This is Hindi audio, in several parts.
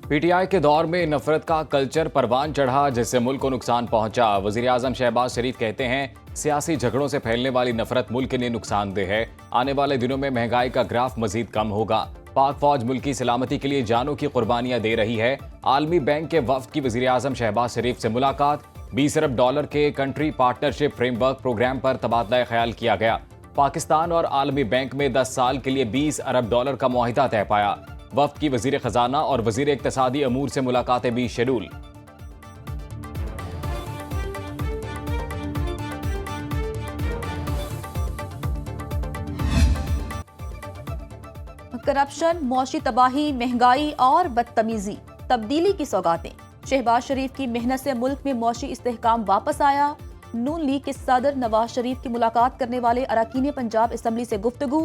पीटीआई के दौर में नफरत का कल्चर परवान चढ़ा, जिससे मुल्क को नुकसान पहुंचा। वजीर आजम शहबाज शरीफ कहते हैं सियासी झगड़ों से फैलने वाली नफरत मुल्क के लिए नुकसानदेह है। आने वाले दिनों में महंगाई का ग्राफ मजीद कम होगा। पाक फौज मुल्क की सलामती के लिए जानों की कुर्बानियां दे रही है। आलमी बैंक के वफ्द की वजीर आजम शहबाज शरीफ से मुलाकात। 20 अरब डॉलर के कंट्री पार्टनरशिप फ्रेमवर्क प्रोग्राम पर तबादला ख्याल किया गया। पाकिस्तान और आलमी बैंक में 10 साल के लिए 20 अरब डॉलर का मुआहिदा तय पाया। वफ्द की वजीर खजाना और वजीर इक्तसादी अमूर से मुलाकातें भी शेड्यूल। करप्शन, मौशी तबाही, महंगाई और बदतमीजी, तब्दीली की सौगातें। शहबाज शरीफ की मेहनत से मुल्क में मौशी इस्तेहकाम वापस आया। नून लीग के सदर नवाज शरीफ की मुलाकात करने वाले अरकान पंजाब असम्बली से गुफ्तगू।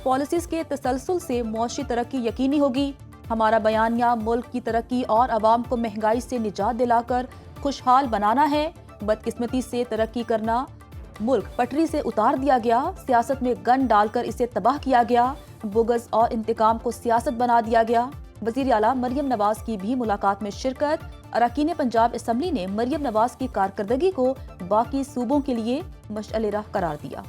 पॉलिसीज के तसलसल से मौशी तरक्की यकीनी होगी। हमारा बयानिया मुल्क की तरक्की और अवाम को महंगाई से निजात दिलाकर खुशहाल बनाना है। बदकिस्मती से तरक्की करना, मुल्क पटरी से उतार दिया गया। सियासत में गन डालकर इसे तबाह किया गया। बुग़्ज़ और इंतकाम को सियासत बना दिया गया। वज़ीर आला मरियम नवाज की भी मुलाकात में शिरकत। अरकान पंजाब असम्बली ने मरियम नवाज की कारकर्दगी को बाकी सूबों के लिए मशअल राह करार दिया।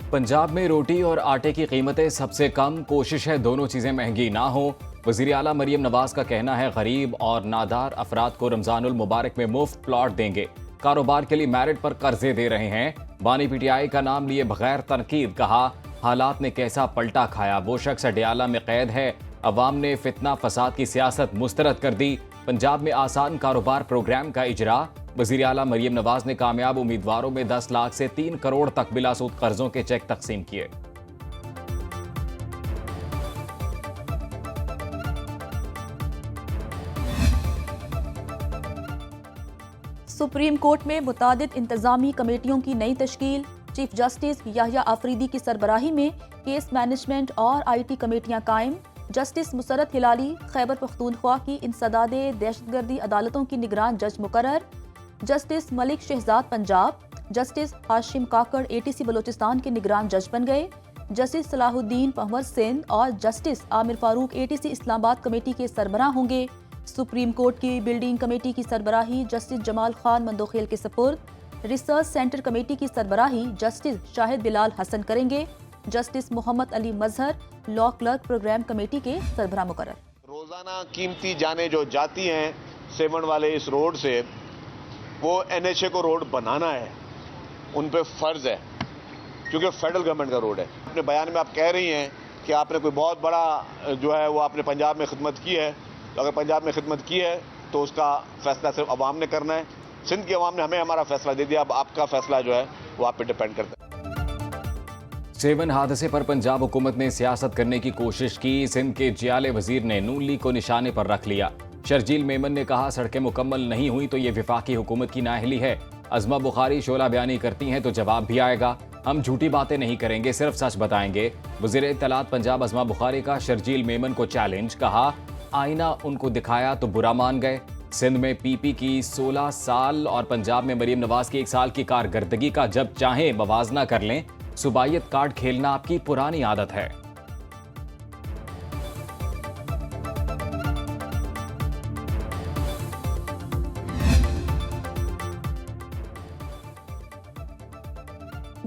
पंजाब में रोटी और आटे की कीमतें सबसे कम। कोशिश है दोनों चीजें महंगी ना हो। वज़ीर आला मरियम नवाज का कहना है गरीब और नादार अफराद को रमजानुल मुबारक में मुफ्त प्लॉट देंगे। कारोबार के लिए मैरिट पर कर्जे दे रहे हैं। बानी पीटीआई का नाम लिए बगैर तनकीद, कहा हालात ने कैसा पलटा खाया। वो शख्स अडयाला में कैद है। अवाम ने फितना फसाद की सियासत मुस्तरद कर दी। पंजाब में आसान कारोबार प्रोग्राम का इजरा। वज़ीर आला मरियम नवाज ने कामयाब उम्मीदवारों में 10 लाख से 3 करोड़ तक बिलासूद कर्जों के चेक तकसीम किए। सुप्रीम कोर्ट में मुतादिद इंतजामी कमेटियों की नई तश्कील। चीफ जस्टिस याह्या आफरीदी की सरबराही में केस मैनेजमेंट और IT कमेटियां कायम। जस्टिस मुसरत हिलाली खैबर पख्तूनख्वा की इंसदादे दहशतगर्दी अदालतों की निगरान जज मुकर्रर। जस्टिस मलिक शहजाद पंजाब, जस्टिस हाशिम काकड़ ATC बलोचिस्तान के निगरान जज बन गए। जस्टिस सलाहुद्दीन पहवर सिंध और justice Aamir Farooq ATC Islamabad committee के सरबराह होंगे। सुप्रीम कोर्ट की बिल्डिंग कमेटी की सरबराही जस्टिस जमाल खान मंदोखेल के सपुर्द। रिसर्च सेंटर कमेटी की सरबराही जस्टिस शाहिद बिलाल हसन करेंगे। जस्टिस मोहम्मद अली मजहर लॉ क्लर्क प्रोग्राम कमेटी के सरबराह मुकर्रर। रोजाना कीमती जाने जो जाती हैं सेवन वाले इस रोड से, वो NHA को रोड बनाना है, उन पे फर्ज है, क्योंकि फेडरल गवर्नमेंट का रोड है। अपने बयान में आप कह रही हैं कि आपने कोई बहुत बड़ा जो है वो आपने पंजाब में खिदमत की है। तो अगर पंजाब में खिदमत की है तो उसका फैसला सिर्फ अवाम ने करना है। सिंध की अवाम ने हमें हमारा फैसला दे दिया, अब आपका फैसला जो है वो आप पे डिपेंड करता है। सेवन हादसे पर पंजाब हुकूमत ने सियासत करने की कोशिश की। सिंध के जियाले वजीर ने नून लीग को निशाने पर रख लिया। शर्जील मेमन ने कहा सड़कें मुकम्मल नहीं हुई तो ये विफाकी हुकूमत की नाअहली है। अज़मा बुखारी शोला बयानी करती हैं तो जवाब भी आएगा। हम झूठी बातें नहीं करेंगे, सिर्फ सच बताएंगे। वज़ीर इत्तलात पंजाब अज़मा बुखारी का शर्जील मेमन को चैलेंज, कहा आईना उनको दिखाया तो बुरा मान गए। सिंध में PP की 16 साल और पंजाब में मरियम नवाज की 1 साल की कारकर्दगी का जब चाहें मवाजना कर लें। सुबाइयत कार्ड खेलना आपकी पुरानी आदत है।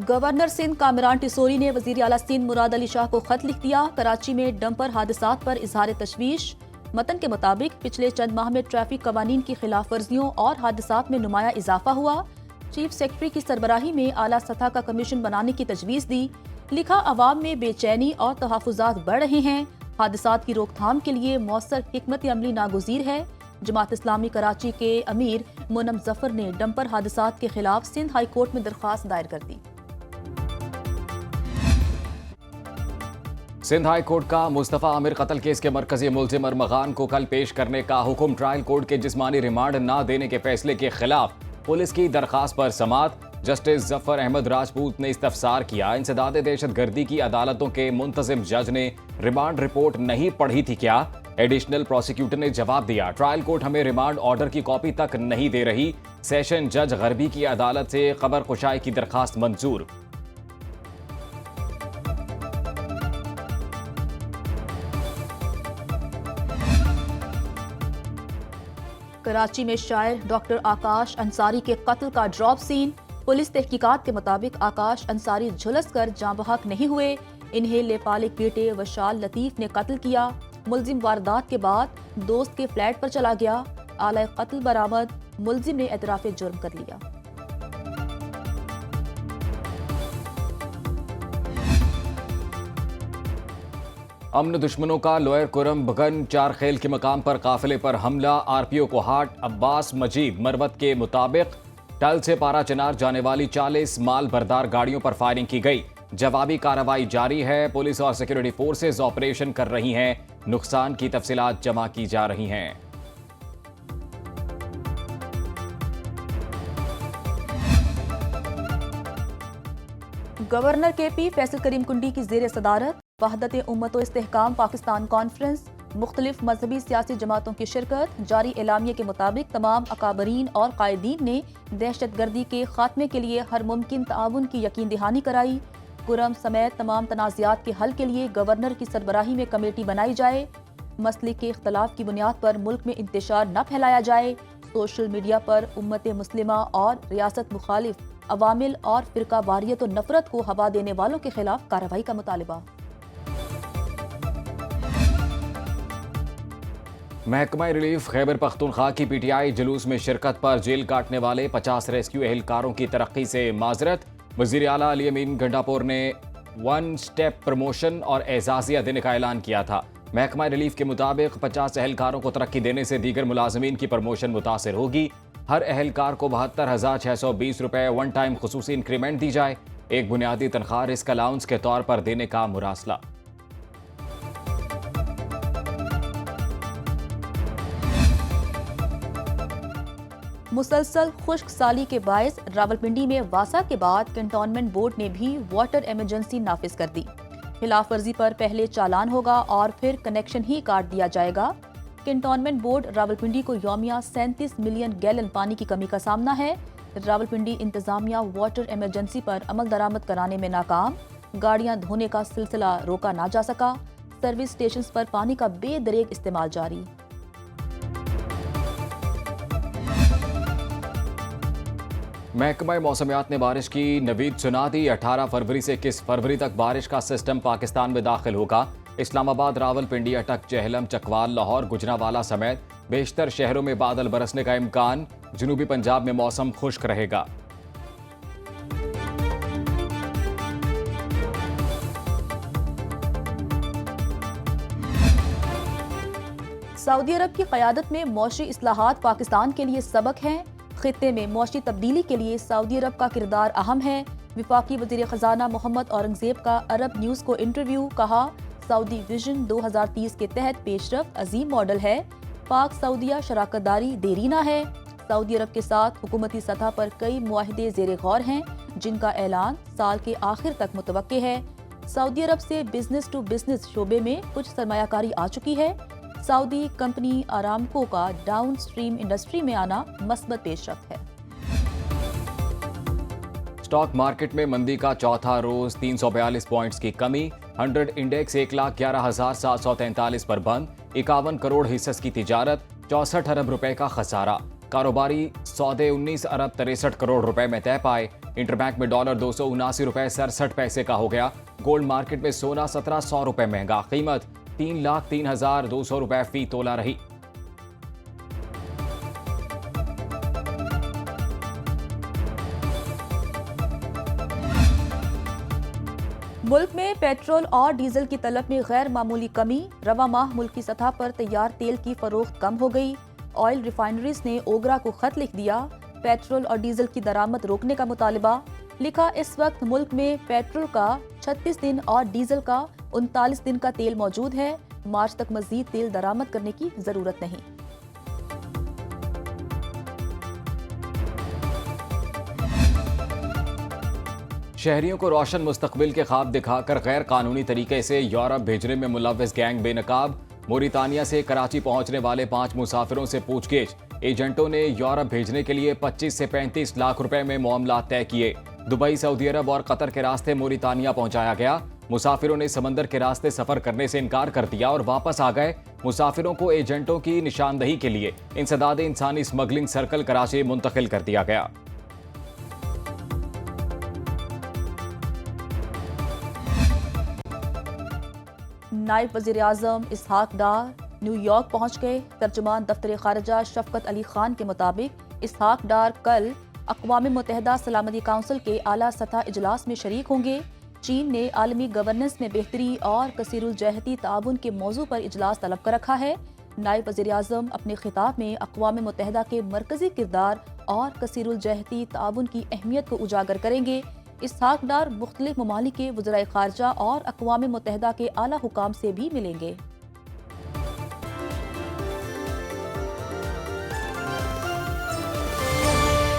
गवर्नर सिंध कामरान टिसोरी ने वज़ीर आला सिंध मुराद अली शाह को खत लिख दिया। कराची में डंपर हादसात पर इजहार तशवीश। मतन के मुताबिक पिछले चंद माह में ट्रैफिक कवानीन की खिलाफ वर्जियों और हादसात में नुमाया इजाफा हुआ। चीफ सेक्रेटरी की सरबराही में आला सतह का कमीशन बनाने की तजवीज़ दी। लिखा अवाम में बेचैनी और तहफ़्फ़ुज़ात बढ़ रहे हैं। हादसात की रोकथाम के लिए मौसर हिकमत अमली नागुज़ीर है। जमात इस्लामी कराची के अमीर मोनम जफर ने डंपर हादसात के खिलाफ सिंध हाई कोर्ट में दरख्वास्त दायर कर दी। सिंध हाई कोर्ट का मुस्तफ़ा आमिर कत्ल केस के मरकजी मुल्जिम अरमगान को कल पेश करने का हुक्म। ट्रायल कोर्ट के जिस्मानी रिमांड न देने के फैसले के खिलाफ पुलिस की दरखास्त पर समाअत। जस्टिस जफर अहमद राजपूत ने इस्तफसार किया, इंसदाद दहशतगर्दी की अदालतों के मुंतजिम जज ने रिमांड रिपोर्ट नहीं पढ़ी थी क्या? एडिशनल प्रोसिक्यूटर ने जवाब दिया, ट्रायल कोर्ट हमें रिमांड ऑर्डर की कॉपी तक नहीं दे रही। सेशन जज गरबी की अदालत से खबर कुशाई की दरखास्त मंजूर। कराची में शायर डॉक्टर आकाश अंसारी के कत्ल का ड्रॉप सीन। पुलिस तहकीकात के मुताबिक आकाश अंसारी झुलस कर जाँ बहक नहीं हुए, इन्हें लेपालिक बेटे वशाल लतीफ ने कत्ल किया। मुलजिम वारदात के बाद दोस्त के फ्लैट पर चला गया। आला कत्ल बरामद, मुलजिम ने एतराफ़ जुर्म कर लिया। अमन दुश्मनों का लोअर कुरम बगन चारखेल के मकाम पर काफिले पर हमला। आरपीओ कोहाट अब्बास मजीद मरवत के मुताबिक टल से पारा चनार जाने वाली 40 माल बरदार गाड़ियों पर फायरिंग की गई। जवाबी कार्रवाई जारी है। पुलिस और सिक्योरिटी फोर्सेज ऑपरेशन कर रही हैं। नुकसान की तफसीलात जमा की जा रही हैं। गवर्नर KP फैसल करीम कुंडी की ज़ेर सदारत वहदत उम्मत व इस्तेहकाम पाकिस्तान कॉन्फ्रेंस, मुख्तलिफ मजहबी सियासी जमातों की शिरकत। जारी एलामिया के मुताबिक तमाम अकाबरीन और कायदीन ने दहशत गर्दी के खात्मे के लिए हर मुमकिन ताउन की यकीन दहानी कराई। कुरम समेत तमाम तनाज़ात के हल के लिए गवर्नर की सरबराही में कमेटी बनाई जाए। मसले के इख्तलाफ की बुनियाद पर मुल्क में इंतशार न फैलाया जाए। सोशल मीडिया पर उम्मत मुस्लिमा और रियासत मुखालिफ अवामिल और फिरका वारियत और नफरत को हवा देने वालों के खिलाफ कार्रवाई का मुतालबा। महकमा रिलीफ खैबर पख्तूनख्वा की PTI जुलूस में शिरकत पर जेल काटने वाले 50 रेस्क्यू एहलकारों की तरक्की से माजरत। वज़ीर आला अली अमीन गंडापुर ने 1 स्टेप प्रमोशन और एजाजिया देने का ऐलान किया था। महकमा रिलीफ के मुताबिक 50 एहलकारों को तरक्की देने से दीगर मुलाजमीन की प्रमोशन मुतासिर होगी। हर एहलकार को 72,620 रुपए वन टाइम खुसूसी इंक्रीमेंट दी जाए। एक बुनियादी तनख्वाह रिस्क अलाउंस के तौर पर देने का मुरासला। मुसलसल खुश्क साली के बायस रावलपिंडी में वासा के बाद कैंटोनमेंट बोर्ड ने भी वाटर इमरजेंसी नाफिज कर दी। खिलाफ वर्जी पर पहले चालान होगा और फिर कनेक्शन ही काट दिया जाएगा। कैंटोनमेंट बोर्ड रावलपिंडी को यौमिया 37 मिलियन गैलन पानी की कमी का सामना है। रावलपिंडी इंतजामिया वाटर इमरजेंसी पर अमल दरामद कराने में नाकाम। गाड़ियां धोने का सिलसिला रोका ना जा सका। सर्विस स्टेशन पर पानी का बेदरेग इस्तेमाल जारी। महकमा मौसमियात ने बारिश की नवीद सुना दी। 18 फरवरी से 21 फरवरी तक बारिश का सिस्टम पाकिस्तान में दाखिल होगा। इस्लामाबाद, रावलपिंडी, अटक, चहलम, चकवाल, लाहौर, गुजरांवाला समेत बेशतर शहरों में बादल बरसने का इम्कान। जनूबी पंजाब में मौसम खुश्क रहेगा। सऊदी अरब की क़यादत में मौशी इस्लाहात पाकिस्तान के लिए सबक हैं। खित्ते में मौशी तब्दीली के लिए सऊदी अरब का किरदार अहम है। विफाकी वज़ीर ख़जाना मोहम्मद औरंगज़ेब का अरब न्यूज़ को इंटरव्यू। कहा, सऊदी विजन 2030 के तहत पेशरफ्त अजीम मॉडल है। पाक सऊदिया शराकतदारी देरीना है। सऊदी अरब के साथ हुकूमती सतह पर कई मुआहिदे ज़ेर गौर हैं, जिनका ऐलान साल के आखिर तक मुतवक्के है। सऊदी अरब से बिजनेस टू बिजनेस शोबे में कुछ सरमायाकारी आ चुकी है। सऊदी कंपनी आरामको का डाउन स्ट्रीम इंडस्ट्री में आना मस्बत पेशरफ्त है। स्टॉक मार्केट में मंदी का चौथा रोज 342 पॉइंट्स की कमी। 100 इंडेक्स 1,11,743 पर बंद। 51 करोड़ हिस्स की तिजारत, 64 अरब रुपए का खसारा। कारोबारी सौदे 19 अरब 63 करोड़ रुपए में तय पाए। इंटरबैंक में डॉलर 279 रुपए 67 पैसे का हो गया। गोल्ड मार्केट में सोना 1700 रुपए महंगा। कीमत 3,03,200 रुपए फी तोला रही। मुल्क में पेट्रोल और डीजल की तलब में गैर मामूली कमी। रवा माह मुल्क की सतह पर तैयार तेल की फरोख्त कम हो गई। ऑयल रिफाइनरीज ने ओगरा को खत लिख दिया। पेट्रोल और डीजल की दरामद रोकने का मुतालिबा। लिखा, इस वक्त मुल्क में पेट्रोल का 36 दिन और डीजल का 39 दिन का तेल मौजूद है। मार्च तक मजीद तेल दरामद करने की जरूरत नहीं। शहरियों को रोशन मुस्तकबिल के ख्वाब दिखाकर गैर कानूनी तरीके से यूरोप भेजने में मुलव्वस गैंग बेनकाब। मोरितानिया से कराची पहुंचने वाले 5 मुसाफिरों से पूछगिछ। एजेंटों ने यूरोप भेजने के लिए 25 से 35 लाख रुपए में मामला तय किए। दुबई, सऊदी अरब और कतर के रास्ते मोरितानिया पहुंचाया गया। मुसाफिरों ने समंदर के रास्ते सफर करने से इनकार कर दिया और वापस आ गए। मुसाफिरों को एजेंटों की निशानदही के लिए इंसदाद इंसानी स्मगलिंग सर्कल कराची मुंतकिल कर दिया गया। नायब वज़ीर आज़म इसहाक डार न्यूयॉर्क पहुंच गए। तर्जुमान दफ्तर खारजा शफकत अली खान के मुताबिक इसहाक डार कल अक़वाम मुत्तहिदा सलामती काउंसिल के आला सतह इजलास में शरीक होंगे। चीन ने आलमी गवर्नेंस में बेहतरी और कसीरुल जहती ताउन के मौजू पर इजलास तलब कर रखा है। नायब वज़ीर आज़म अपने खिताब में अक़वाम मुत्तहिदा के मरकजी किरदार और कसीरुल जहती ताउन की अहमियत को उजागर करेंगे। इसहाक डार मुख्तलिफ ममालिक के वज़राए ख़ारजा और अक़वाम मुत्तहिदा के आला हुकाम से भी मिलेंगे।